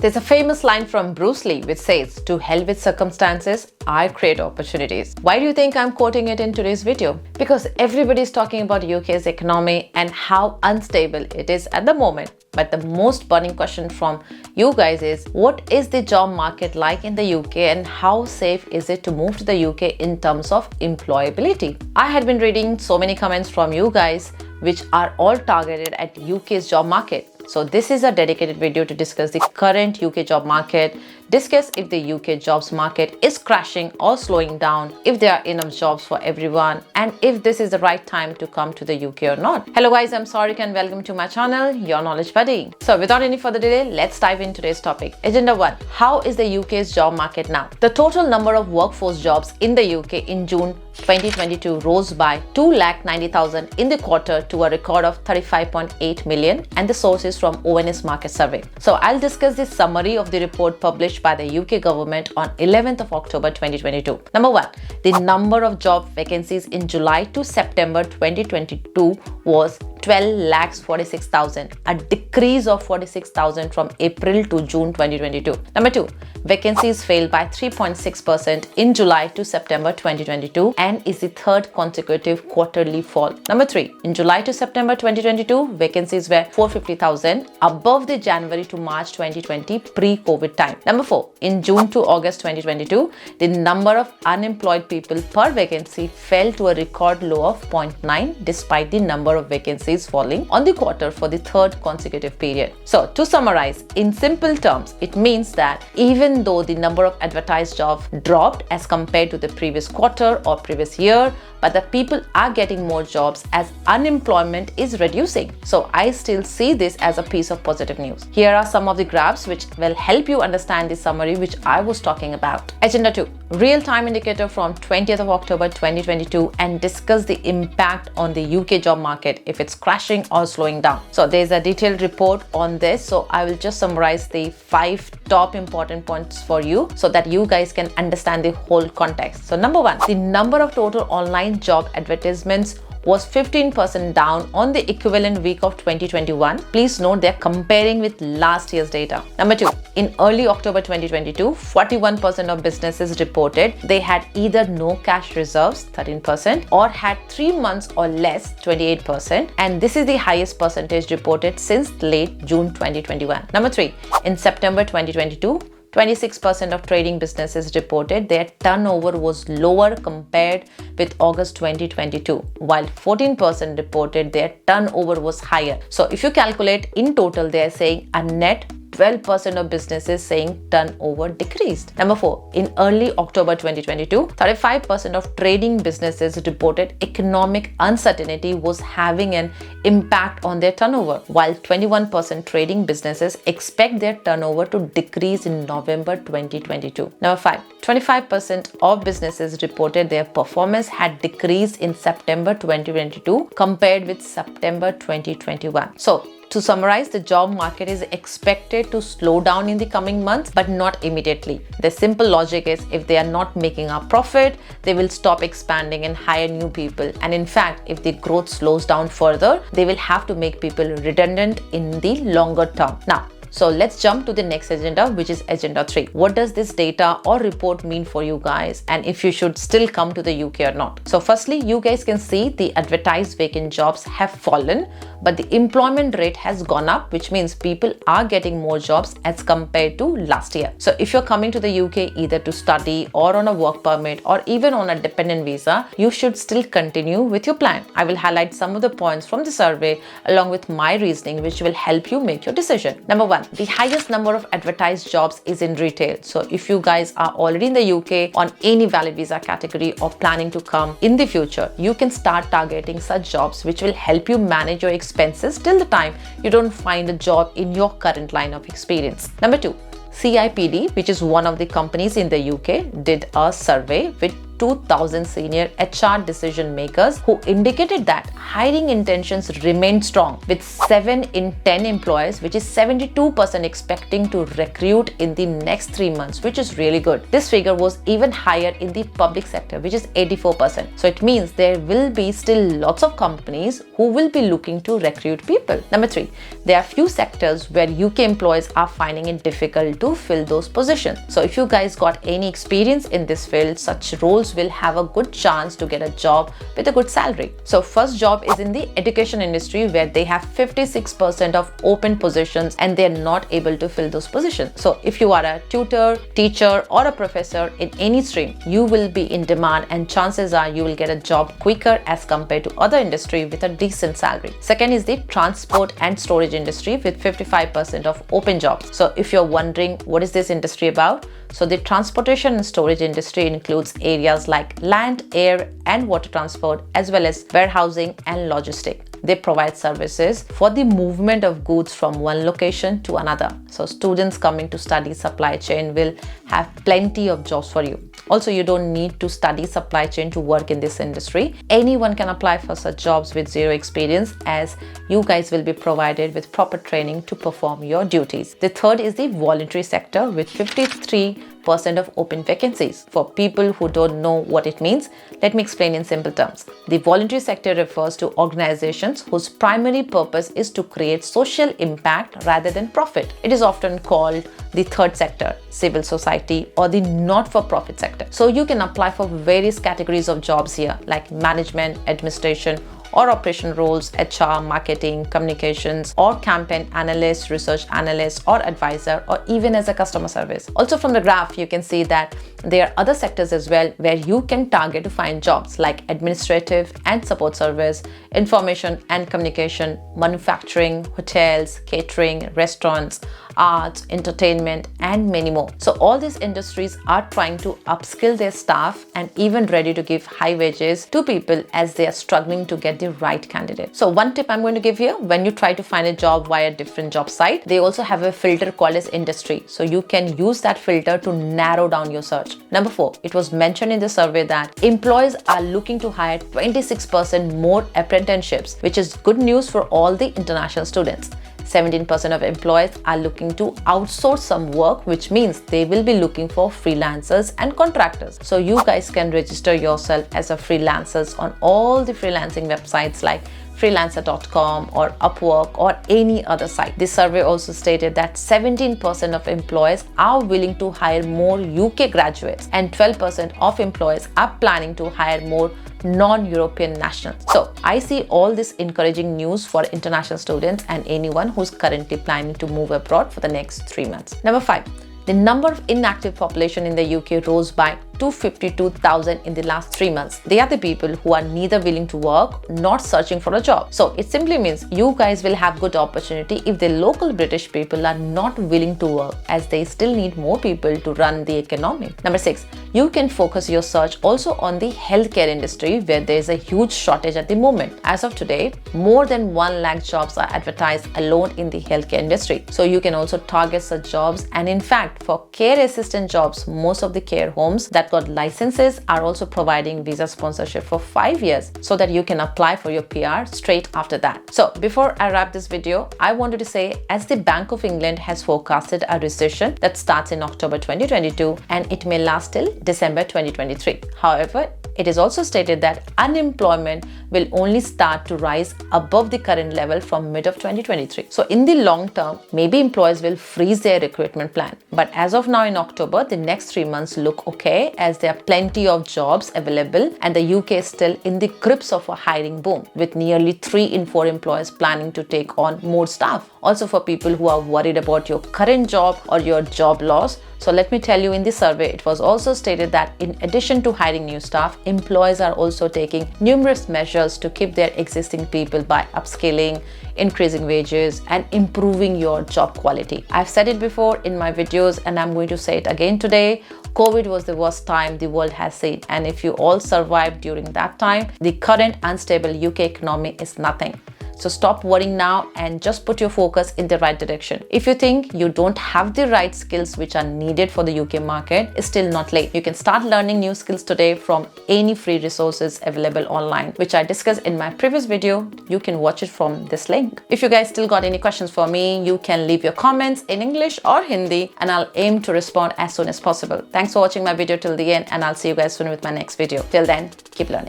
There's a famous line from Bruce Lee which says, "To hell with circumstances, I create opportunities." Why do you think I'm quoting it in today's video? Because everybody's talking about UK's economy and how unstable it is at the moment. But the most burning question from you guys is, what is the job market like in the UK and how safe is it to move to the UK in terms of employability? I had been reading so many comments from you guys which are all targeted at UK's job market. So this is a dedicated video to discuss the current UK job market, discuss if the UK jobs market is crashing or slowing down, if there are enough jobs for everyone, and if this is the right time to come to the UK or not. Hello guys, I'm Sarika and welcome to my channel, Your Knowledge Buddy. So without any further delay, let's dive into today's topic. Agenda 1. How is the UK's job market now? The total number of workforce jobs in the UK in June 2022 rose by 2,90,000 in the quarter to a record of 35.8 million, and the source is from ONS Market Survey. So I'll discuss the summary of the report published by the UK government on 11th of October 2022. Number 1. The number of job vacancies in July to September 2022 was 12,46,000, a decrease of 46,000 from April to June 2022. Number 2. Vacancies fell by 3.6% in July to September 2022 and is the third consecutive quarterly fall. Number 3. In July to September 2022, vacancies were 450,000, above the January to March 2020 pre-COVID time. Number 4. In June to August 2022, the number of unemployed people per vacancy fell to a record low of 0.9 despite the number of vacancies falling on the quarter for the third consecutive period. So to summarize, in simple terms, it means that even though the number of advertised jobs dropped as compared to the previous quarter or previous year, but the people are getting more jobs as unemployment is reducing. So I still see this as a piece of positive news. Here are some of the graphs which will help you understand the summary which I was talking about. Agenda 2. Real-time indicator from 20th of October 2022 and discuss the impact on the UK job market if it's crashing or slowing down. So there's a detailed report on this. So I will just summarize the 5 top important points for you so that you guys can understand the whole context. So number 1, the number of total online job advertisements was 15% down on the equivalent week of 2021. Please note they're comparing with last year's data. Number 2, in early October 2022, 41% of businesses reported they had either no cash reserves, 13%, or had 3 months or less, 28%, and this is the highest percentage reported since late June 2021. Number 3, in September 2022, 26% of trading businesses reported their turnover was lower compared with August 2022, while 14% reported their turnover was higher. So if you calculate in total, they are saying a net 12% of businesses saying turnover decreased. Number 4, in early October 2022, 35% of trading businesses reported economic uncertainty was having an impact on their turnover, while 21% trading businesses expect their turnover to decrease in November 2022. Number 5, 25% of businesses reported their performance had decreased in September 2022 compared with September 2021. So to summarize, the job market is expected to slow down in the coming months, but not immediately. The simple logic is if they are not making a profit, they will stop expanding and hire new people. And in fact, if the growth slows down further, they will have to make people redundant in the longer term. Now, so let's jump to the next agenda, which is agenda 3. What does this data or report mean for you guys, and if you should still come to the UK or not? So firstly, you guys can see the advertised vacant jobs have fallen, but the employment rate has gone up, which means people are getting more jobs as compared to last year. So if you're coming to the UK either to study or on a work permit or even on a dependent visa, you should still continue with your plan. I will highlight some of the points from the survey along with my reasoning, which will help you make your decision. Number 1, the highest number of advertised jobs is in retail. So if you guys are already in the UK on any valid visa category or planning to come in the future, you can start targeting such jobs which will help you manage your expenses till the time you don't find a job in your current line of experience. Number 2, CIPD, which is one of the companies in the UK, did a survey with 72,000 senior HR decision makers who indicated that hiring intentions remained strong, with 7 in 10 employers, which is 72%, expecting to recruit in the next 3 months, which is really good. This figure was even higher in the public sector, which is 84%. So it means there will be still lots of companies who will be looking to recruit people. Number 3, there are few sectors where UK employees are finding it difficult to fill those positions. So if you guys got any experience in this field, such roles will have a good chance to get a job with a good salary. So first job is in the education industry, where they have 56% of open positions and they're not able to fill those positions. So if you are a tutor, teacher, or a professor in any stream, you will be in demand, and chances are you will get a job quicker as compared to other industry with a decent salary. Second is the transport and storage industry, with 55% of open jobs. So if you're wondering what is this industry about, so the transportation and storage industry includes areas like land, air, and water transport, as well as warehousing and logistics. They provide services for the movement of goods from one location to another. So students coming to study supply chain will have plenty of jobs for you. Also, you don't need to study supply chain to work in this industry. Anyone can apply for such jobs with zero experience, as you guys will be provided with proper training to perform your duties. The third is the voluntary sector, with 53% of open vacancies. For people who don't know what it means, let me explain in simple terms. The voluntary sector refers to organizations whose primary purpose is to create social impact rather than profit. It is often called the third sector, civil society, or the not-for-profit sector. So you can apply for various categories of jobs here, like management, administration, or operation roles, HR, marketing, communications, or campaign analyst, research analyst, or advisor, or even as a customer service. Also from the graph, you can see that there are other sectors as well where you can target to find jobs, like administrative and support service, information and communication, manufacturing, hotels, catering, restaurants, arts, entertainment, and many more. So all these industries are trying to upskill their staff and even ready to give high wages to people as they are struggling to get the right candidate. So one tip I'm going to give here: when you try to find a job via different job site, they also have a filter called as industry. So you can use that filter to narrow down your search. Number 4, it was mentioned in the survey that employers are looking to hire 26% more apprenticeships, which is good news for all the international students. 17% of employers are looking to outsource some work, which means they will be looking for freelancers and contractors. So you guys can register yourself as a freelancers on all the freelancing websites like freelancer.com or Upwork or any other site. This survey also stated that 17% of employers are willing to hire more UK graduates, and 12% of employers are planning to hire more non-European nationals. So I see all this encouraging news for international students and anyone who's currently planning to move abroad for the next 3 months. Number 5, the number of inactive population in the UK rose by 252,000 in the last 3 months. They are the people who are neither willing to work nor searching for a job. So it simply means you guys will have good opportunity if the local British people are not willing to work, as they still need more people to run the economy. Number 6, you can focus your search also on the healthcare industry, where there is a huge shortage at the moment. As of today, more than 1 lakh jobs are advertised alone in the healthcare industry. So you can also target such jobs, and in fact, for care assistant jobs, most of the care homes that got licenses are also providing visa sponsorship for 5 years, so that you can apply for your PR straight after that. So before I wrap this video, I wanted to say, as the Bank of England has forecasted a recession that starts in October 2022 and it may last till December 2023. However, it is also stated that unemployment will only start to rise above the current level from mid of 2023. So in the long term, maybe employers will freeze their recruitment plan. But as of now in October, the next 3 months look okay, as there are plenty of jobs available and the UK is still in the grips of a hiring boom, with nearly 3 in 4 employers planning to take on more staff. Also, for people who are worried about your current job or your job loss, so let me tell you, in the survey, it was also stated that in addition to hiring new staff, employers are also taking numerous measures to keep their existing people by upskilling, increasing wages, and improving your job quality. I've said it before in my videos and I'm going to say it again today. COVID was the worst time the world has seen, and if you all survived during that time, the current unstable UK economy is nothing. So stop worrying now and just put your focus in the right direction. If you think you don't have the right skills which are needed for the UK market, it's still not late. You can start learning new skills today from any free resources available online, which I discussed in my previous video. You can watch it from this link. If you guys still got any questions for me, you can leave your comments in English or Hindi and I'll aim to respond as soon as possible. Thanks for watching my video till the end, and I'll see you guys soon with my next video. Till then, keep learning.